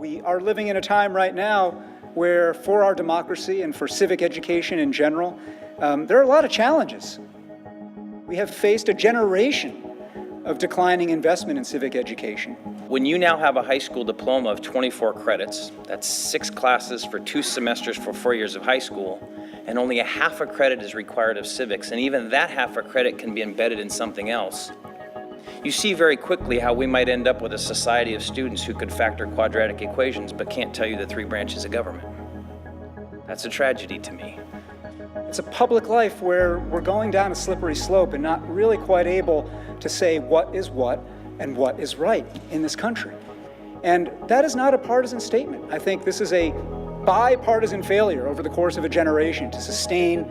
We are living in a time right now where for our democracy and for civic education in general, there are a lot of challenges. We have faced a generation of declining investment in civic education. When you now have a high school diploma of 24 credits, that's 6 classes for 2 semesters for 4 years of high school, and only a half a credit is required of civics, and even that half a credit can be embedded in something else, you see very quickly how we might end up with a society of students who could factor quadratic equations but can't tell you the 3 branches of government. That's a tragedy to me. It's a public life where we're going down a slippery slope and not really quite able to say what is what and what is right in this country. And that is not a partisan statement. I think this is a bipartisan failure over the course of a generation to sustain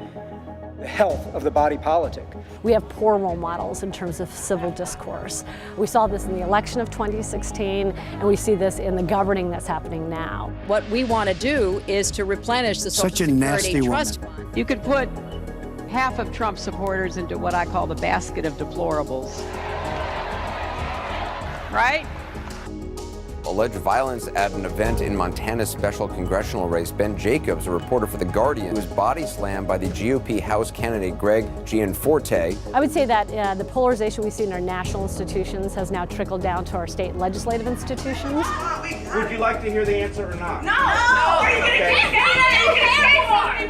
the health of the body politic. We have poor role models in terms of civil discourse. We saw this in the election of 2016, and we see this in the governing that's happening now. What we want to do is to replenish the Social Security Trust Fund. You could put half of Trump supporters into what I call the basket of deplorables. Right? Alleged violence at an event in Montana's special congressional race. Ben Jacobs, a reporter for The Guardian, was body slammed by the GOP House candidate Greg Gianforte. I would say that the polarization we see in our national institutions has now trickled down to our state legislative institutions. Would you like to hear the answer or not? No! Okay.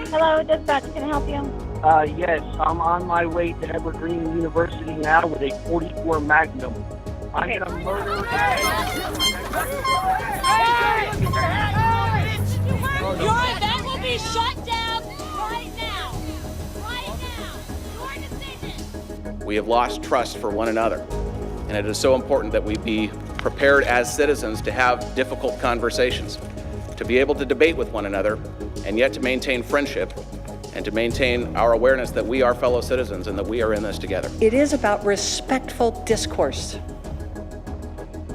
Hello, dispatch, can I help you? Yes, I'm on my way to Evergreen University now with a 44 Magnum. I'm gonna murder. Your event will be shut down right now. Right now. Your decision. We have lost trust for one another, and it is so important that we be prepared as citizens to have difficult conversations, to be able to debate with one another, and yet to maintain friendship and to maintain our awareness that we are fellow citizens and that we are in this together. It is about respectful discourse.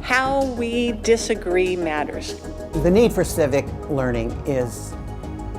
How we disagree matters. The need for civic learning is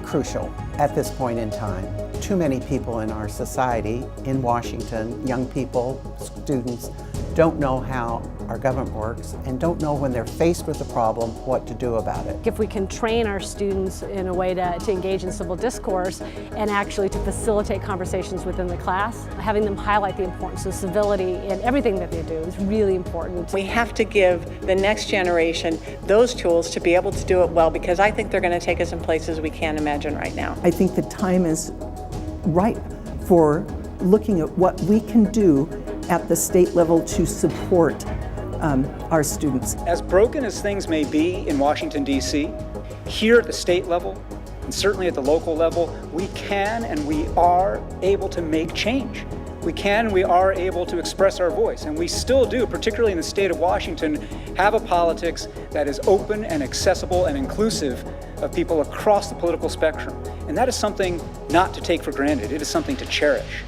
crucial at this point in time. Too many people in our society, in Washington, young people, students, don't know how our government works and don't know when they're faced with a problem what to do about it. If we can train our students in a way to engage in civil discourse and actually to facilitate conversations within the class, having them highlight the importance of civility in everything that they do is really important. We have to give the next generation those tools to be able to do it well, because I think they're going to take us in places we can't imagine right now. I think the time is right for looking at what we can do at the state level to support our students. As broken as things may be in Washington, D.C., here at the state level, and certainly at the local level, we can and we are able to make change. We can and we are able to express our voice, and we still do, particularly in the state of Washington, have a politics that is open and accessible and inclusive of people across the political spectrum. And that is something not to take for granted. It is something to cherish.